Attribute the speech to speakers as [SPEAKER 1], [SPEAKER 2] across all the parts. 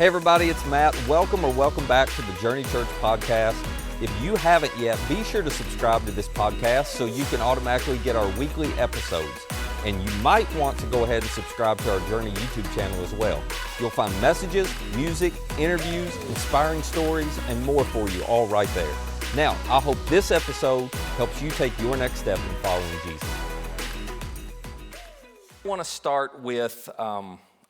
[SPEAKER 1] Hey everybody, it's Matt. Welcome back to the Journey Church podcast. If you haven't yet, be sure to subscribe to this podcast so you can automatically get our weekly episodes. And you might want to go ahead and subscribe to our Journey YouTube channel as well. You'll find messages, music, interviews, inspiring stories, and more for you all right there. Now, I hope this episode helps you take your next step in following Jesus. I want to start with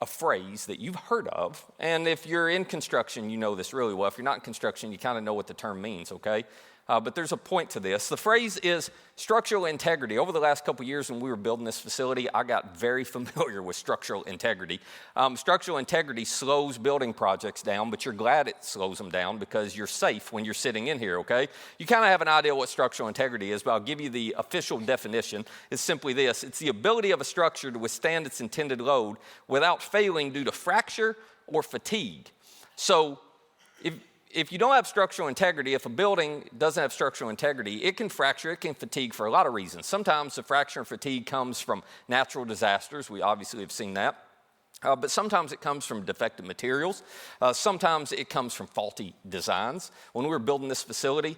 [SPEAKER 1] a phrase that you've heard of, and if you're in construction, you know this really well. If you're not in construction, you kind of know what the term means, okay? But there's a point to this. The phrase is structural integrity. Over the last couple years when we were building this facility, I got very familiar with structural integrity. Structural integrity slows building projects down, but you're glad it slows them down because you're safe when you're sitting in here, okay? You kind of have an idea what structural integrity is, but I'll give you the official definition. It's simply this. It's the ability of a structure to withstand its intended load without failing due to fracture or fatigue. So if you don't have structural integrity, if a building doesn't have structural integrity, it can fracture, it can fatigue for a lot of reasons. Sometimes the fracture and fatigue comes from natural disasters. We obviously have seen that. But sometimes it comes from defective materials. Sometimes it comes from faulty designs. When we were building this facility,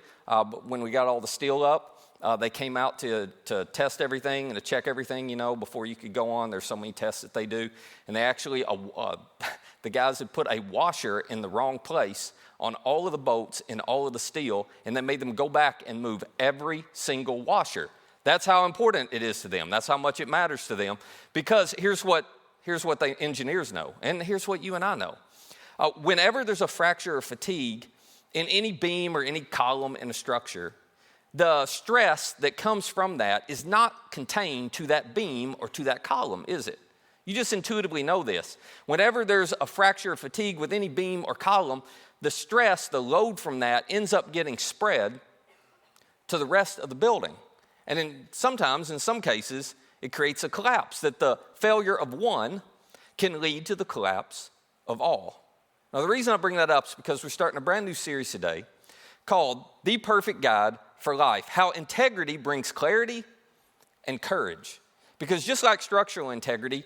[SPEAKER 1] when we got all the steel up, they came out to test everything and to check everything, you know, before you could go on. There's so many tests that they do. And they actually, the guys had put a washer in the wrong place on all of the bolts and all of the steel, and they made them go back and move every single washer. That's how important it is to them. That's how much it matters to them. Because here's what the engineers know, and here's what you and I know. Whenever there's a fracture or fatigue in any beam or any column in a structure, the stress that comes from that is not contained to that beam or to that column, is it? You just intuitively know this. Whenever there's a fracture or fatigue with any beam or column, the stress, the load from that ends up getting spread to the rest of the building. And in some cases, it creates a collapse, that the failure of one can lead to the collapse of all. Now, the reason I bring that up is because we're starting a brand new series today called The Perfect Guide for Life, How Integrity Brings Clarity and Courage. Because just like structural integrity,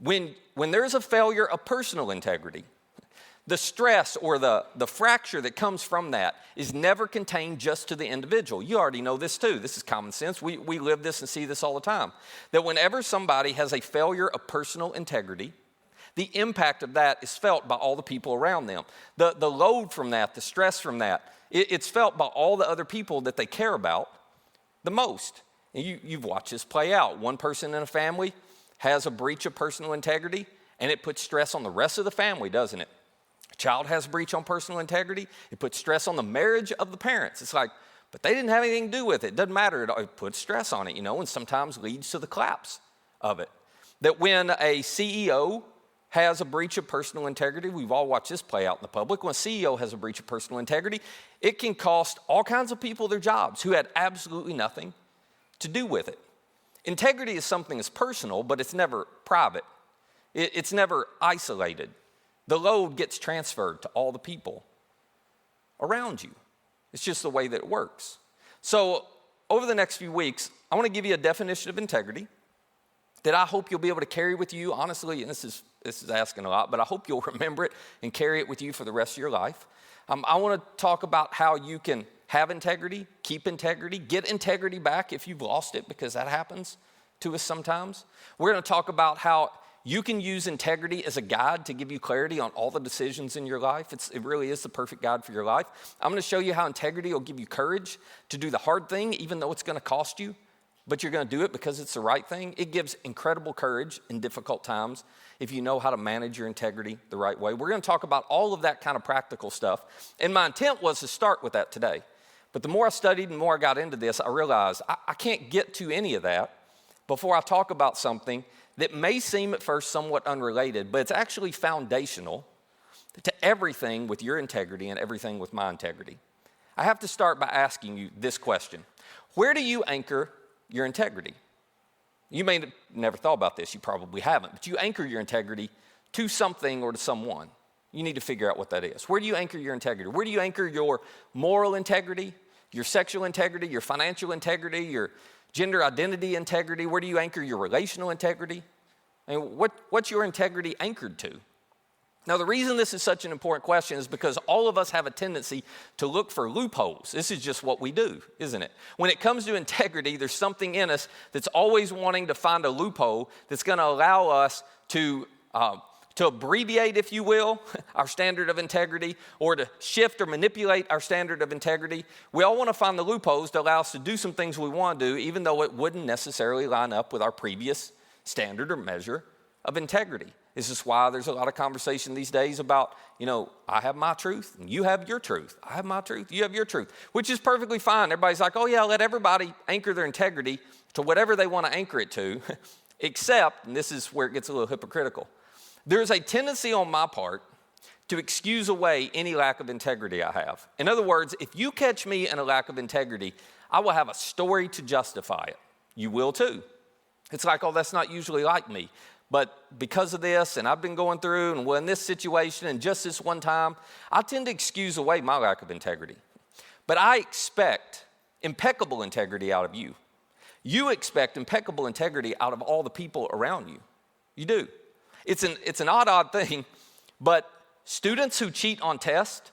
[SPEAKER 1] when there's a failure of personal integrity, the stress or the fracture that comes from that is never contained just to the individual. You already know this too. This is common sense. We live this and see this all the time. That whenever somebody has a failure of personal integrity, the impact of that is felt by all the people around them. The load from that, the stress from that, it's felt by all the other people that they care about the most. And you've watched this play out. One person in a family has a breach of personal integrity, and it puts stress on the rest of the family, doesn't it? A child has a breach on personal integrity. It puts stress on the marriage of the parents. It's like, but they didn't have anything to do with it. It doesn't matter. It puts stress on it, you know, and sometimes leads to the collapse of it. That when a CEO has a breach of personal integrity, we've all watched this play out in the public. When a CEO has a breach of personal integrity, it can cost all kinds of people their jobs who had absolutely nothing to do with it. Integrity is something that's personal, but it's never private. It's never isolated. The load gets transferred to all the people around you. It's just the way that it works. So over the next few weeks, I want to give you a definition of integrity that I hope you'll be able to carry with you, honestly, and this is asking a lot, but I hope you'll remember it and carry it with you for the rest of your life. I want to talk about how you can have integrity, keep integrity, get integrity back if you've lost it, because that happens to us sometimes. We're going to talk about how you can use integrity as a guide to give you clarity on all the decisions in your life. It really is the perfect guide for your life. I'm going to show you how integrity will give you courage to do the hard thing, even though it's going to cost you, but you're going to do it because it's the right thing. It gives incredible courage in difficult times if you know how to manage your integrity the right way. We're going to talk about all of that kind of practical stuff, and my intent was to start with that today. But the more I studied and the more I got into this, I realized I can't get to any of that before I talk about something that may seem at first somewhat unrelated, but it's actually foundational to everything with your integrity and everything with my integrity. I have to start by asking you this question. Where do you anchor your integrity? You may have never thought about this, you probably haven't, but you anchor your integrity to something or to someone. You need to figure out what that is. Where do you anchor your integrity? Where do you anchor your moral integrity, your sexual integrity, your financial integrity, your gender identity integrity? Where do you anchor your relational integrity? And what's your integrity anchored to? Now, the reason this is such an important question is because all of us have a tendency to look for loopholes. This is just what we do, isn't it? When it comes to integrity, there's something in us that's always wanting to find a loophole that's going to allow us to abbreviate, if you will, our standard of integrity, or to shift or manipulate our standard of integrity. We all want to find the loopholes to allow us to do some things we want to do, even though it wouldn't necessarily line up with our previous standard or measure of integrity. This is why there's a lot of conversation these days about, I have my truth and you have your truth. I have my truth, you have your truth, which is perfectly fine. Everybody's like, oh yeah, let everybody anchor their integrity to whatever they want to anchor it to, except, and this is where it gets a little hypocritical, there's a tendency on my part to excuse away any lack of integrity I have. In other words, if you catch me in a lack of integrity, I will have a story to justify it. You will too. It's like, oh, that's not usually like me. But because of this, and I've been going through, and in this situation, and just this one time, I tend to excuse away my lack of integrity. But I expect impeccable integrity out of you. You expect impeccable integrity out of all the people around you. You do. It's an odd thing, but students who cheat on tests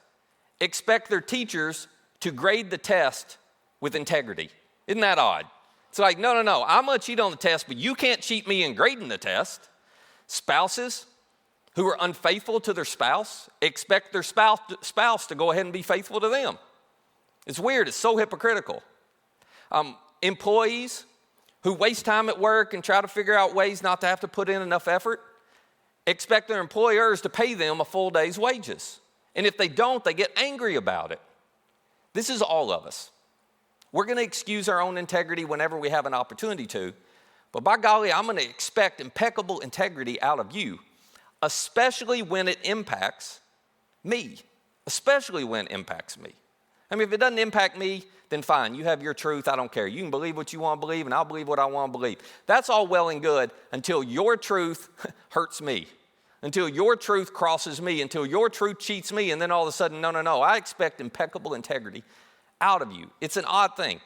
[SPEAKER 1] expect their teachers to grade the test with integrity. Isn't that odd? It's like, no, I'm going to cheat on the test, but you can't cheat me in grading the test. Spouses who are unfaithful to their spouse expect their spouse to go ahead and be faithful to them. It's weird. It's so hypocritical. Employees who waste time at work and try to figure out ways not to have to put in enough effort expect their employers to pay them a full day's wages. And if they don't, they get angry about it. This is all of us. We're going to excuse our own integrity whenever we have an opportunity to. But by golly, I'm going to expect impeccable integrity out of you, especially when it impacts me. Especially when it impacts me. I mean, if it doesn't impact me, then fine. You have your truth. I don't care. You can believe what you want to believe, and I'll believe what I want to believe. That's all well and good until your truth hurts me, until your truth crosses me, until your truth cheats me, and then all of a sudden, no. I expect impeccable integrity out of you. It's an odd thing.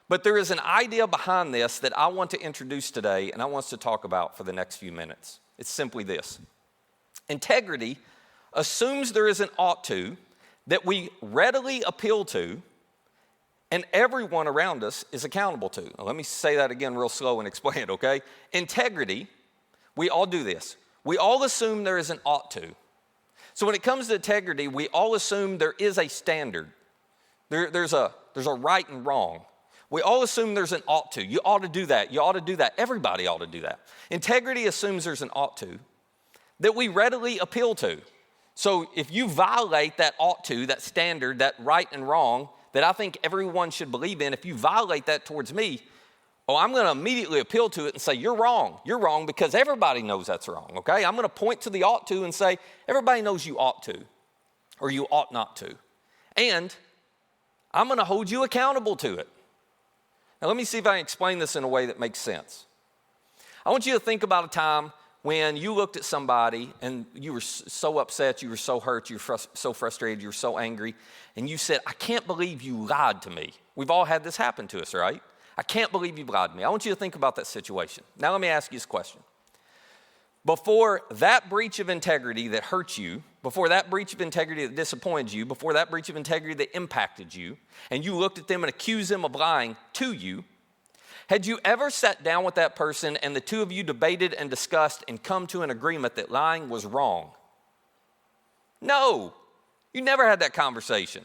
[SPEAKER 1] But there is an idea behind this that I want to introduce today, and I want us to talk about for the next few minutes. It's simply this. Integrity assumes there is an ought to that we readily appeal to, and everyone around us is accountable to. Now, let me say that again real slow and explain it, okay? Integrity, we all do this. We all assume there is an ought to. So when it comes to integrity, we all assume there is a standard. There's a right and wrong. We all assume there's an ought to. You ought to do that. You ought to do that. Everybody ought to do that. Integrity assumes there's an ought to that we readily appeal to. So if you violate that ought to, that standard, that right and wrong that I think everyone should believe in, if you violate that towards me, I'm going to immediately appeal to it and say, you're wrong. You're wrong because everybody knows that's wrong, okay? I'm going to point to the ought to and say, everybody knows you ought to or you ought not to. And I'm going to hold you accountable to it. Now, let me see if I can explain this in a way that makes sense. I want you to think about a time when you looked at somebody and you were so upset, you were so hurt, you were so frustrated, you were so angry, and you said, I can't believe you lied to me. We've all had this happen to us, right? I can't believe you lied to me. I want you to think about that situation. Now, let me ask you this question. Before that breach of integrity that hurt you, before that breach of integrity that disappointed you, before that breach of integrity that impacted you, and you looked at them and accused them of lying to you, had you ever sat down with that person and the two of you debated and discussed and come to an agreement that lying was wrong? No, you never had that conversation.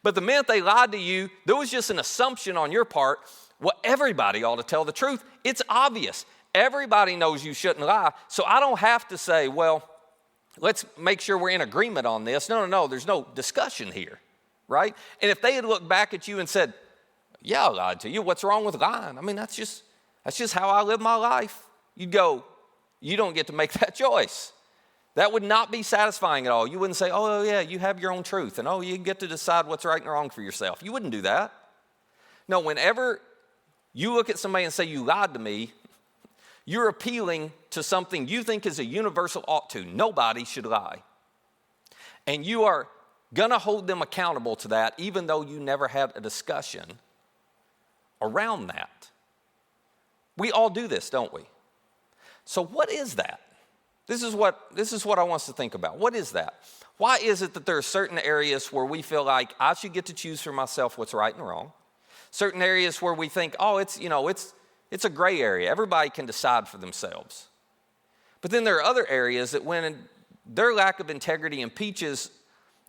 [SPEAKER 1] But the minute they lied to you, there was just an assumption on your part, well, everybody ought to tell the truth. It's obvious. Everybody knows you shouldn't lie, so I don't have to say, well, let's make sure we're in agreement on this. No, there's no discussion here, right? And if they had looked back at you and said, yeah, I lied to you, what's wrong with lying? I mean, that's just how I live my life. You'd go, you don't get to make that choice. That would not be satisfying at all. You wouldn't say, oh, yeah, you have your own truth, and you get to decide what's right and wrong for yourself. You wouldn't do that. No, whenever you look at somebody and say, you lied to me, you're appealing to something you think is a universal ought to. Nobody should lie. And you are going to hold them accountable to that, even though you never had a discussion around that. We all do this, don't we? So what is that? This is what I want us to think about. What is that? Why is it that there are certain areas where we feel like I should get to choose for myself what's right and wrong? Certain areas where we think, oh, it's a gray area. Everybody can decide for themselves. But then there are other areas that when their lack of integrity impeaches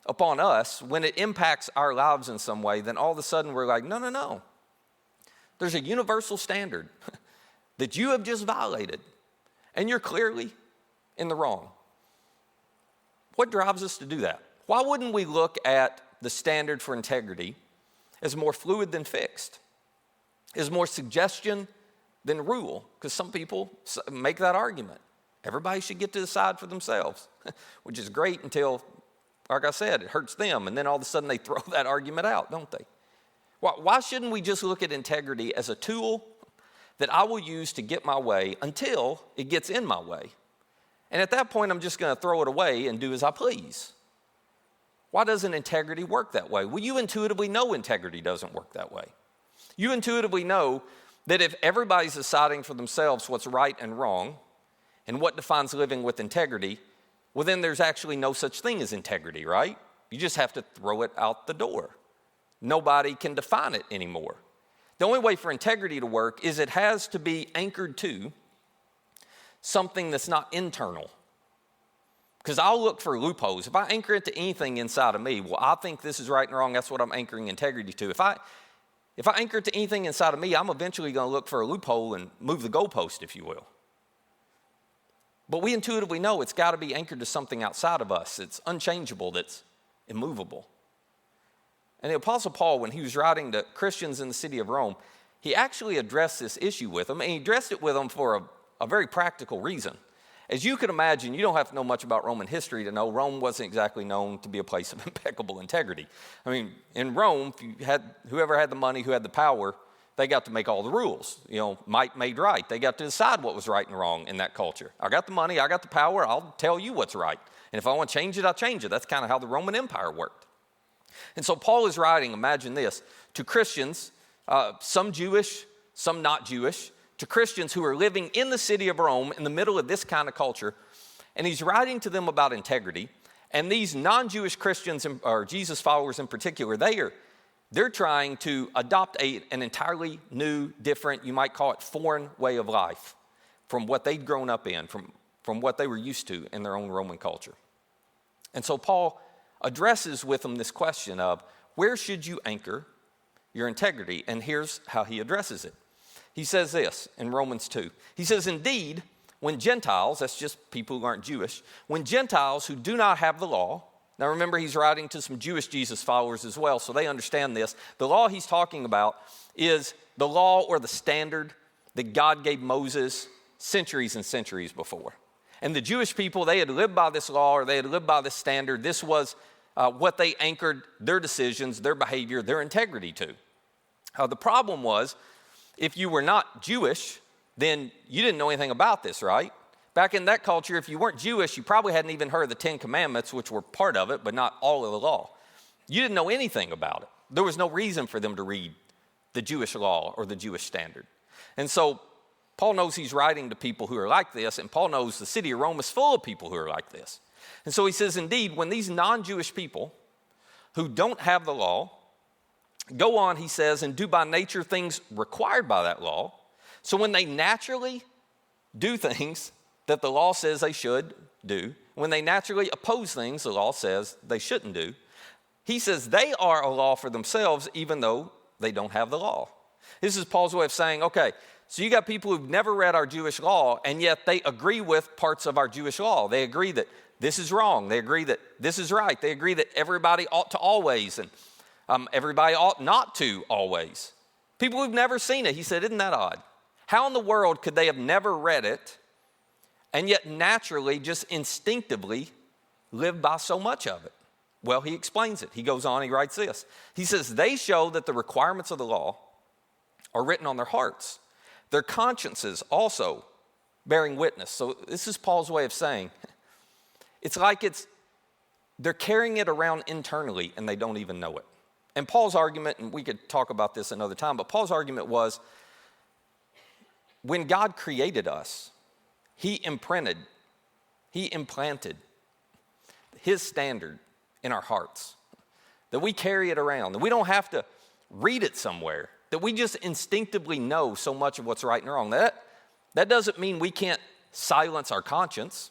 [SPEAKER 1] upon us, when it impacts our lives in some way, then all of a sudden we're like, no. There's a universal standard that you have just violated, and you're clearly in the wrong. What drives us to do that? Why wouldn't we look at the standard for integrity as more fluid than fixed, as more suggestion than rule? Because some people make that argument. Everybody should get to decide for themselves, which is great until, like I said, it hurts them, and then all of a sudden they throw that argument out, don't they? Why shouldn't we just look at integrity as a tool that I will use to get my way until it gets in my way? And at that point, I'm just going to throw it away and do as I please. Why doesn't integrity work that way? Well, you intuitively know integrity doesn't work that way. You intuitively know that if everybody's deciding for themselves what's right and wrong and what defines living with integrity, well, then there's actually no such thing as integrity, right? You just have to throw it out the door. Nobody can define it anymore. The only way for integrity to work is it has to be anchored to something that's not internal. Because I'll look for loopholes. If I anchor it to anything inside of me, well, I think this is right and wrong, that's what I'm anchoring integrity to. If I anchor it to anything inside of me, I'm eventually going to look for a loophole and move the goalpost, if you will. But we intuitively know it's got to be anchored to something outside of us. It's unchangeable, that's immovable. And the Apostle Paul, when he was writing to Christians in the city of Rome, he actually addressed this issue with them, and he addressed it with them for a very practical reason. As you can imagine, you don't have to know much about Roman history to know Rome wasn't exactly known to be a place of impeccable integrity. I mean, in Rome, whoever had the money, who had the power, they got to make all the rules. Might made right. They got to decide what was right and wrong in that culture. I got the money, I got the power, I'll tell you what's right. And if I want to change it, I'll change it. That's kind of how the Roman Empire worked. And so Paul is writing, imagine this, to Christians, some Jewish, some not Jewish, to Christians who are living in the city of Rome in the middle of this kind of culture. And he's writing to them about integrity. And these non-Jewish Christians, or Jesus followers in particular, they're trying to adopt an entirely new, different, you might call it foreign way of life from what they'd grown up in, from what they were used to in their own Roman culture. And so Paul addresses with them this question of, where should you anchor your integrity? And here's how he addresses it. He says this in Romans 2. He says, indeed, when Gentiles, that's just people who aren't Jewish, when Gentiles who do not have the law, now remember he's writing to some Jewish Jesus followers as well, so they understand this. The law he's talking about is the law or the standard that God gave Moses centuries and centuries before. And the Jewish people, they had lived by this law or they had lived by this standard. This was what they anchored their decisions, their behavior, their integrity to. The problem was, if you were not Jewish, then you didn't know anything about this, right? Back in that culture, if you weren't Jewish, you probably hadn't even heard of the Ten Commandments, which were part of it, but not all of the law. You didn't know anything about it. There was no reason for them to read the Jewish law or the Jewish standard. And so Paul knows he's writing to people who are like this, and Paul knows the city of Rome is full of people who are like this. And so he says, indeed, when these non-Jewish people who don't have the law go on, he says, and do by nature things required by that law. So when they naturally do things that the law says they should do, when they naturally oppose things the law says they shouldn't do, he says they are a law for themselves even though they don't have the law. This is Paul's way of saying, okay, so you got people who've never read our Jewish law, and yet they agree with parts of our Jewish law. They agree that this is wrong. They agree that this is right. They agree that everybody ought to always, and everybody ought not to always. People who've never seen it, he said, isn't that odd? How in the world could they have never read it and yet naturally, just instinctively live by so much of it? Well, he explains it. He goes on, he writes this. He says, they show that the requirements of the law are written on their hearts, their consciences also bearing witness. So this is Paul's way of saying, it's like they're carrying it around internally and they don't even know it. And Paul's argument, and we could talk about this another time, but Paul's argument was, when God created us, he imprinted He implanted his standard in our hearts, that we carry it around, that we don't have to read it somewhere, that we just instinctively know so much of what's right and wrong. That doesn't mean we can't silence our conscience,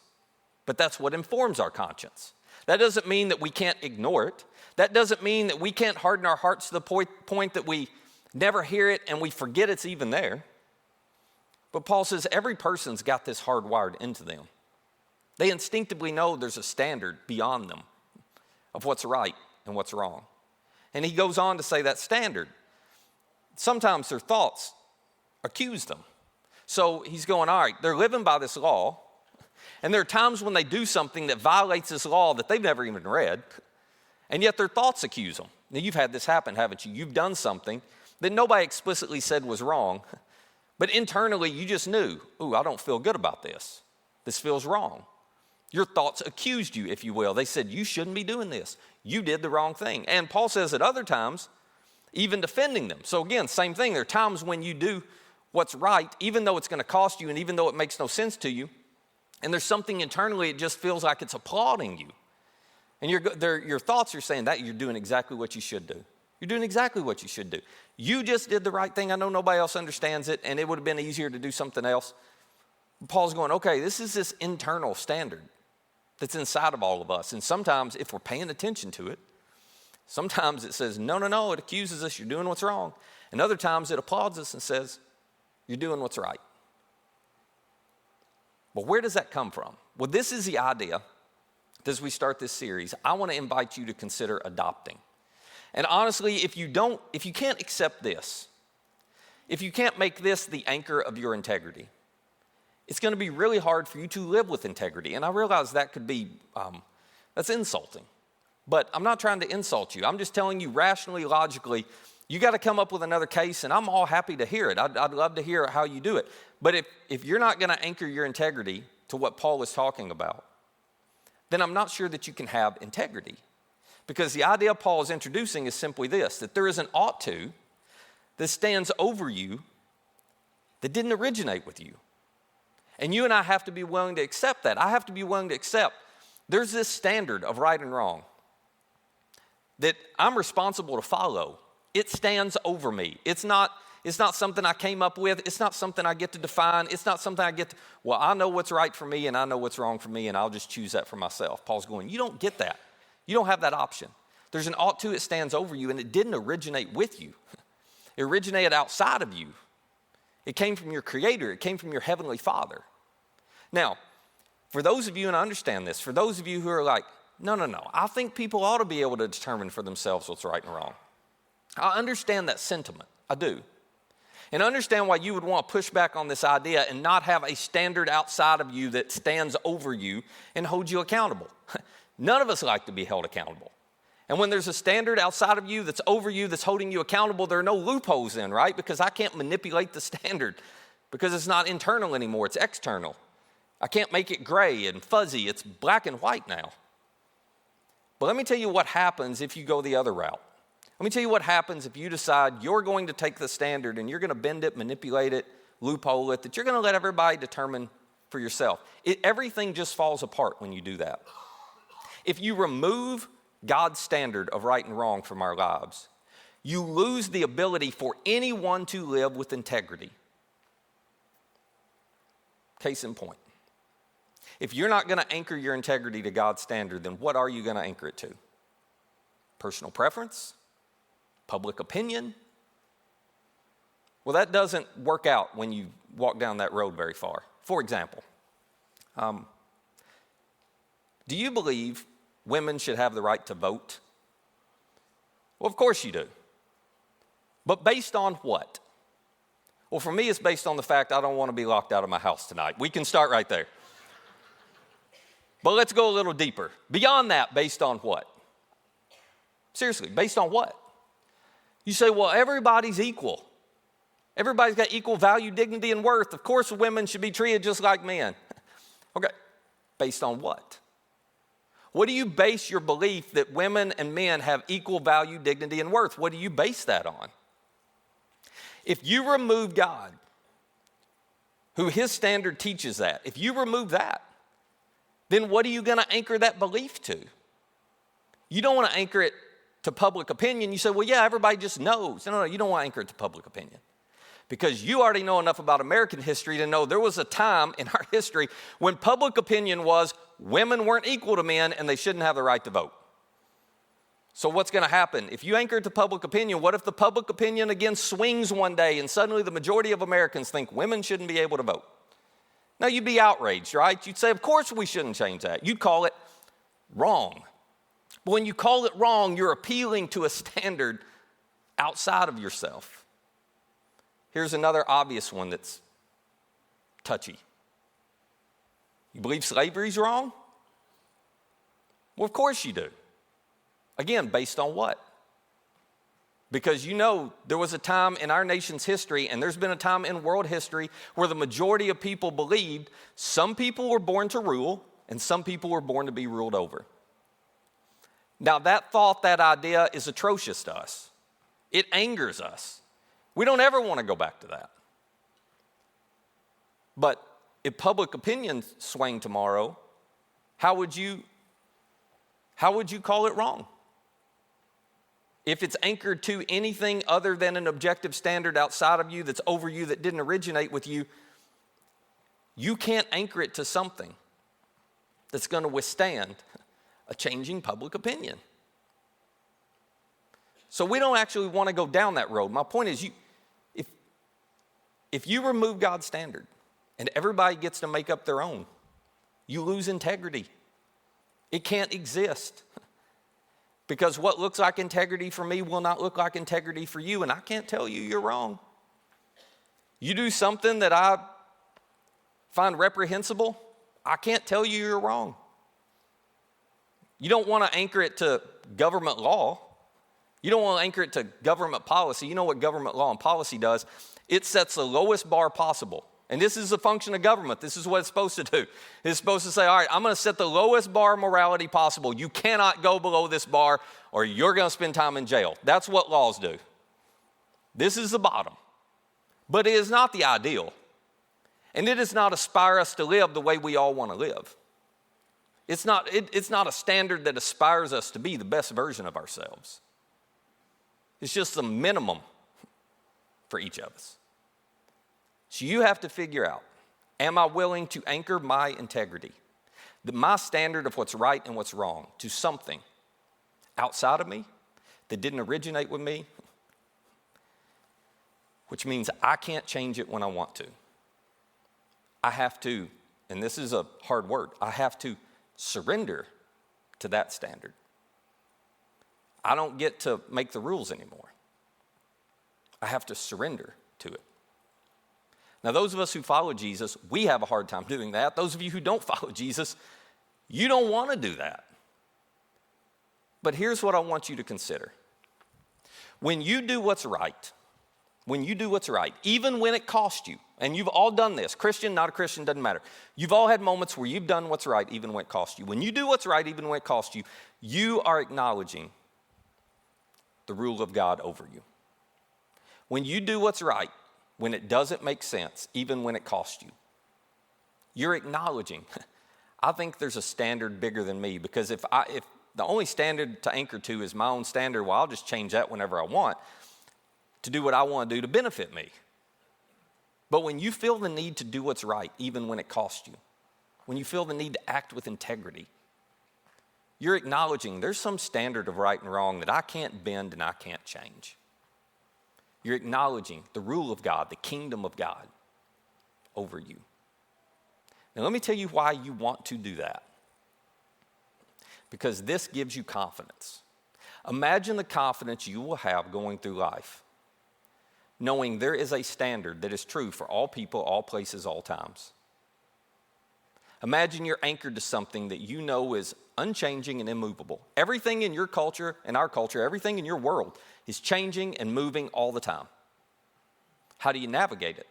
[SPEAKER 1] but that's what informs our conscience. That doesn't mean that we can't ignore it. That doesn't mean that we can't harden our hearts to the point that we never hear it and we forget it's even there. But Paul says every person's got this hardwired into them. They instinctively know there's a standard beyond them of what's right and what's wrong. And he goes on to say that standard, sometimes their thoughts accuse them. So he's going, all right, they're living by this law, and there are times when they do something that violates this law that they've never even read, and yet their thoughts accuse them. Now, you've had this happen, haven't you? You've done something that nobody explicitly said was wrong, but internally you just knew, ooh, I don't feel good about this. This feels wrong. Your thoughts accused you, if you will. They said, you shouldn't be doing this. You did the wrong thing. And Paul says at other times, even defending them. So again, same thing. There are times when you do what's right, even though it's going to cost you and even though it makes no sense to you. And there's something internally, it just feels like it's applauding you. And your thoughts are saying that you're doing exactly what you should do. You're doing exactly what you should do. You just did the right thing. I know nobody else understands it, and it would have been easier to do something else. Paul's going, okay, this is this internal standard that's inside of all of us. And sometimes if we're paying attention to it, sometimes it says, no, it accuses us, you're doing what's wrong. And other times it applauds us and says, you're doing what's right. But where does that come from? Well, this is the idea. As we start this series, I want to invite you to consider adopting. And honestly, if you can't accept this, if you can't make this the anchor of your integrity, it's going to be really hard for you to live with integrity. And I realize that could be, that's insulting. But I'm not trying to insult you. I'm just telling you rationally, logically, you got to come up with another case, and I'm all happy to hear it. I'd love to hear how you do it. But if you're not going to anchor your integrity to what Paul is talking about, then I'm not sure that you can have integrity. Because the idea Paul is introducing is simply this, that there is an ought to that stands over you that didn't originate with you. And you and I have to be willing to accept that. I have to be willing to accept there's this standard of right and wrong that I'm responsible to follow. It stands over me. It's not something I came up with. It's not something I get to define. It's not something I get to, well, I know what's right for me and I know what's wrong for me and I'll just choose that for myself. Paul's going, you don't get that. You don't have that option. There's an ought to, it stands over you, and it didn't originate with you. It originated outside of you. It came from your Creator. It came from your Heavenly Father. Now, for those of you, and I understand this, for those of you who are like, no, I think people ought to be able to determine for themselves what's right and wrong. I understand that sentiment. I do. And I understand why you would want to push back on this idea and not have a standard outside of you that stands over you and holds you accountable. None of us like to be held accountable. And when there's a standard outside of you that's over you, that's holding you accountable, there are no loopholes in, right? Because I can't manipulate the standard because it's not internal anymore, it's external. I can't make it gray and fuzzy, it's black and white now. But let me tell you what happens if you go the other route. Let me tell you what happens if you decide you're going to take the standard and you're going to bend it, manipulate it, loophole it, that you're going to let everybody determine for yourself. Everything just falls apart when you do that. If you remove God's standard of right and wrong from our lives, you lose the ability for anyone to live with integrity. Case in point. If you're not going to anchor your integrity to God's standard, then what are you going to anchor it to? Personal preference? Public opinion? Well, that doesn't work out when you walk down that road very far. For example, do you believe women should have the right to vote? Well, of course you do. But based on what? Well, for me, it's based on the fact I don't want to be locked out of my house tonight. We can start right there. But let's go a little deeper. Beyond that, based on what? Seriously, based on what? You say, well, everybody's equal. Everybody's got equal value, dignity, and worth. Of course, women should be treated just like men. Okay, based on what? What do you base your belief that women and men have equal value, dignity, and worth? What do you base that on? If you remove God, who his standard teaches that, if you remove that, then what are you going to anchor that belief to? You don't want to anchor it to public opinion. You say, well, yeah, everybody just knows. No, you don't want to anchor it to public opinion. Because you already know enough about American history to know there was a time in our history when public opinion was women weren't equal to men and they shouldn't have the right to vote. So what's going to happen? If you anchor it to public opinion, what if the public opinion again swings one day and suddenly the majority of Americans think women shouldn't be able to vote? Now, you'd be outraged, right? You'd say, of course we shouldn't change that. You'd call it wrong. But when you call it wrong, you're appealing to a standard outside of yourself. Here's another obvious one that's touchy. You believe slavery's wrong? Well, of course you do. Again, based on what? Because you know there was a time in our nation's history, and there's been a time in world history where the majority of people believed some people were born to rule and some people were born to be ruled over. Now that thought, that idea is atrocious to us. It angers us. We don't ever want to go back to that. But if public opinion swung tomorrow, how would you call it wrong? If it's anchored to anything other than an objective standard outside of you that's over you that didn't originate with you, you can't anchor it to something that's going to withstand a changing public opinion. So we don't actually want to go down that road. My point is, if you remove God's standard and everybody gets to make up their own, you lose integrity. It can't exist. Because what looks like integrity for me will not look like integrity for you, and I can't tell you you're wrong. You do something that I find reprehensible, I can't tell you you're wrong. You don't want to anchor it to government law. You don't want to anchor it to government policy. You know what government law and policy does? It sets the lowest bar possible. And this is a function of government. This is what it's supposed to do. It's supposed to say, all right, I'm going to set the lowest bar of morality possible. You cannot go below this bar or you're going to spend time in jail. That's what laws do. This is the bottom. But it is not the ideal. And it does not aspire us to live the way we all want to live. It's not a standard that aspires us to be the best version of ourselves. It's just the minimum for each of us. So you have to figure out, am I willing to anchor my integrity, my standard of what's right and what's wrong, to something outside of me that didn't originate with me, which means I can't change it when I want to. I have to, and this is a hard word, I have to surrender to that standard. I don't get to make the rules anymore. I have to surrender to it. Now, those of us who follow Jesus, we have a hard time doing that. Those of you who don't follow Jesus, you don't want to do that. But here's what I want you to consider. When you do what's right, even when it costs you, and you've all done this, Christian, not a Christian, doesn't matter. You've all had moments where you've done what's right, even when it costs you. When you do what's right, even when it costs you, you are acknowledging the rule of God over you. When you do what's right, when it doesn't make sense, even when it costs you, you're acknowledging, I think there's a standard bigger than me, because if the only standard to anchor to is my own standard, well, I'll just change that whenever I want to do what I want to do to benefit me. But when you feel the need to do what's right, even when it costs you, when you feel the need to act with integrity, you're acknowledging there's some standard of right and wrong that I can't bend and I can't change. You're acknowledging the rule of God, the kingdom of God over you. Now, let me tell you why you want to do that. Because this gives you confidence. Imagine the confidence you will have going through life, knowing there is a standard that is true for all people, all places, all times. Imagine you're anchored to something that you know is unchanging and immovable. Everything in your culture and our culture, everything in your world is changing and moving all the time. How do you navigate it?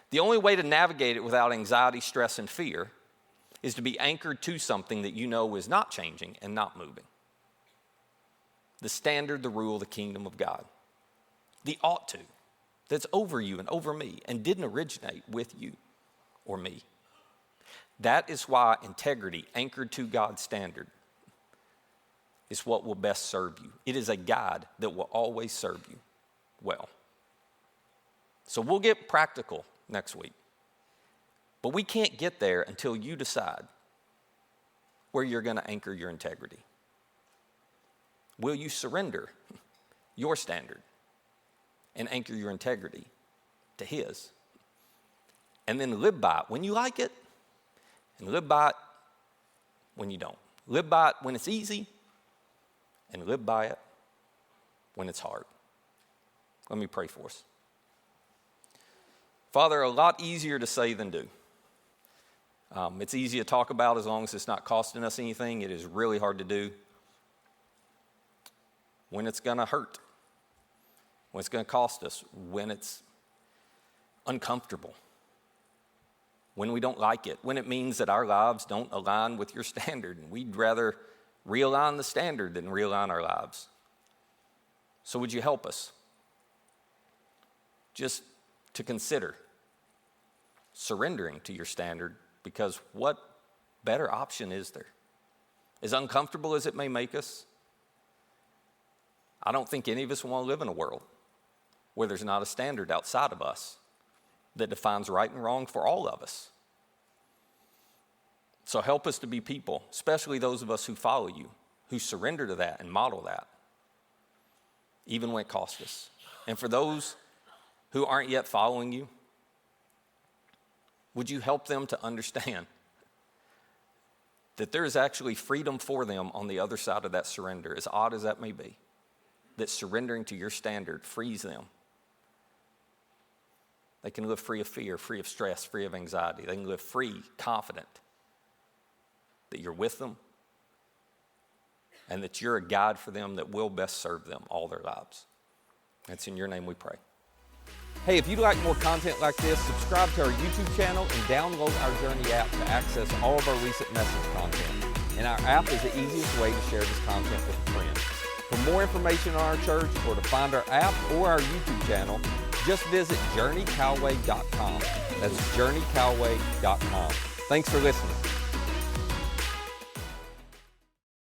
[SPEAKER 1] The only way to navigate it without anxiety, stress, and fear is to be anchored to something that you know is not changing and not moving. The standard, the rule, the kingdom of God. The ought to, that's over you and over me and didn't originate with you or me. That is why integrity, anchored to God's standard, is what will best serve you. It is a guide that will always serve you well. So we'll get practical next week. But we can't get there until you decide where you're going to anchor your integrity. Will you surrender your standard and anchor your integrity to His? And then live by it when you like it, and live by it when you don't. Live by it when it's easy, and live by it when it's hard. Let me pray for us. Father, a lot easier to say than do. It's easy to talk about as long as it's not costing us anything. It is really hard to do when it's going to hurt, when it's going to cost us, when it's uncomfortable, when we don't like it, when it means that our lives don't align with your standard, and we'd rather realign the standard than realign our lives. So would you help us just to consider surrendering to your standard, because what better option is there? As uncomfortable as it may make us, I don't think any of us want to live in a world where there's not a standard outside of us that defines right and wrong for all of us. So help us to be people, especially those of us who follow you, who surrender to that and model that, even when it costs us. And for those who aren't yet following you, would you help them to understand that there is actually freedom for them on the other side of that surrender, as odd as that may be, that surrendering to your standard frees them. They can live free of fear, free of stress, free of anxiety. They can live free, confident that you're with them and that you're a guide for them that will best serve them all their lives. It's in your name we pray. Hey, if you'd like more content like this, subscribe to our YouTube channel and download our Journey app to access all of our recent message content. And our app is the easiest way to share this content with a friend. For more information on our church or to find our app or our YouTube channel, just visit JourneyCalway.com. That's JourneyCalway.com. Thanks for listening.